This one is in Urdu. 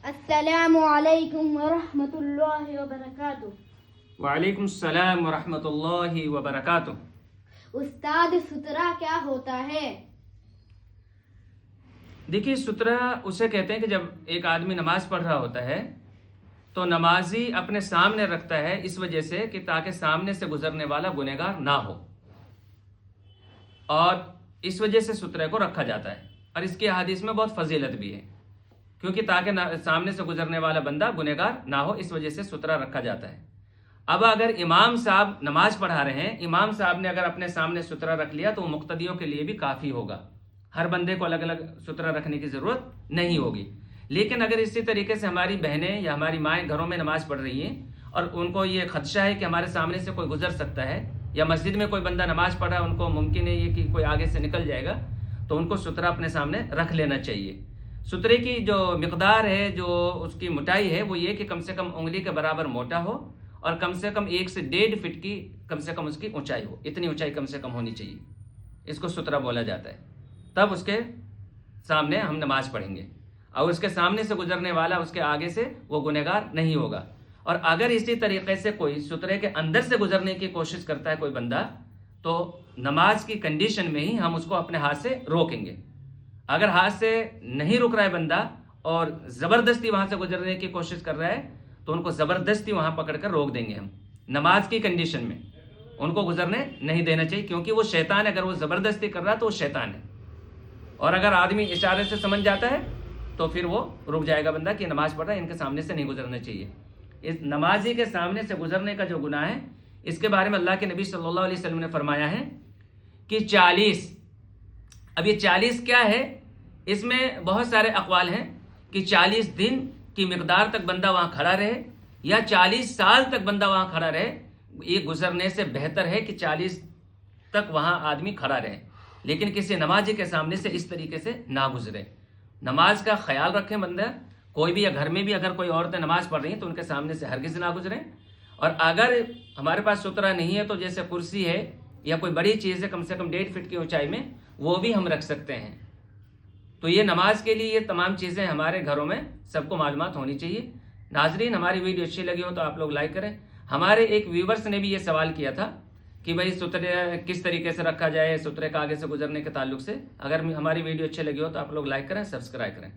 السلام علیکم ورحمۃ اللہ وبرکاتہ۔ وعلیکم السلام ورحمۃ اللہ وبرکاتہ۔ استاد سترہ کیا ہوتا ہے؟ دیکھیے، سترہ اسے کہتے ہیں کہ جب ایک آدمی نماز پڑھ رہا ہوتا ہے تو نمازی اپنے سامنے رکھتا ہے اس وجہ سے کہ تاکہ سامنے سے گزرنے والا گنہگار نہ ہو، اور اس وجہ سے سترے کو رکھا جاتا ہے، اور اس کی احادیث میں بہت فضیلت بھی ہے، کیونکہ تاکہ سامنے سے گزرنے والا بندہ گنہگار نہ ہو، اس وجہ سے سترہ رکھا جاتا ہے۔ اب اگر امام صاحب نماز پڑھا رہے ہیں، امام صاحب نے اگر اپنے سامنے سترہ رکھ لیا تو وہ مقتدیوں کے لیے بھی کافی ہوگا، ہر بندے کو الگ الگ سترہ رکھنے کی ضرورت نہیں ہوگی۔ لیکن اگر اسی طریقے سے ہماری بہنیں یا ہماری مائیں گھروں میں نماز پڑھ رہی ہیں اور ان کو یہ خدشہ ہے کہ ہمارے سامنے سے کوئی گزر سکتا ہے، یا مسجد میں کوئی بندہ نماز پڑھ رہا ہے، ان کو ممکن ہے یہ کہ کوئی آگے سے نکل جائے گا، تو ان کو سترہ اپنے سامنے رکھ لینا چاہیے۔ سترے کی جو مقدار ہے، جو اس کی موٹائی ہے، وہ یہ کہ کم سے کم انگلی کے برابر موٹا ہو، اور کم سے کم 1 سے 1.5 فٹ کی کم سے کم اس کی اونچائی ہو، اتنی اونچائی کم سے کم ہونی چاہیے، اس کو سترہ بولا جاتا ہے۔ تب اس کے سامنے ہم نماز پڑھیں گے، اور اس کے سامنے سے گزرنے والا اس کے آگے سے وہ گنہگار نہیں ہوگا۔ اور اگر اسی طریقے سے کوئی سترے کے اندر سے گزرنے کی کوشش کرتا ہے کوئی بندہ، تو نماز کی کنڈیشن میں ہی ہم اس کو اپنے ہاتھ سے روکیں گے۔ اگر ہاتھ سے نہیں رک رہا ہے بندہ اور زبردستی وہاں سے گزرنے کی کوشش کر رہا ہے، تو ان کو زبردستی وہاں پکڑ کر روک دیں گے ہم، نماز کی کنڈیشن میں ان کو گزرنے نہیں دینا چاہیے، کیونکہ وہ شیطان ہے، اگر وہ زبردستی کر رہا ہے تو وہ شیطان ہے، اور اگر آدمی اشارے سے سمجھ جاتا ہے تو پھر وہ رک جائے گا بندہ کہ نماز پڑھ رہا ہے، ان کے سامنے سے نہیں گزرنا چاہیے۔ اس نمازی کے سامنے سے گزرنے کا جو گناہ ہے، اس کے بارے میں اللہ کے نبی صلی اللہ علیہ وسلم نے فرمایا ہے کہ 40، اب یہ 40 کیا ہے، اس میں بہت سارے اقوال ہیں کہ 40 دن کی مقدار تک بندہ وہاں کھڑا رہے، یا 40 سال تک بندہ وہاں کھڑا رہے۔ یہ گزرنے سے بہتر ہے کہ 40 تک وہاں آدمی کھڑا رہے، لیکن کسی نمازی کے سامنے سے اس طریقے سے نہ گزرے۔ نماز کا خیال رکھیں بندہ، کوئی بھی، یا گھر میں بھی اگر کوئی عورتیں نماز پڑھ رہی ہیں تو ان کے سامنے سے ہرگز نہ گزریں۔ اور اگر ہمارے پاس سترہ نہیں ہے تو جیسے کرسی ہے یا کوئی بڑی چیز ہے کم سے کم 1.5 فٹ کی اونچائی میں، وہ بھی ہم رکھ سکتے ہیں۔ تو یہ نماز کے لیے یہ تمام چیزیں ہمارے گھروں میں سب کو معلومات ہونی چاہیے۔ ناظرین، ہماری ویڈیو اچھی لگی ہو تو آپ لوگ لائک کریں۔ ہمارے ایک ویورس نے بھی یہ سوال کیا تھا کہ بھائی سترے کس طریقے سے رکھا جائے سترے کا آگے سے گزرنے کے تعلق سے۔ اگر ہماری ویڈیو اچھی لگی ہو تو آپ لوگ لائک کریں، سبسکرائب کریں۔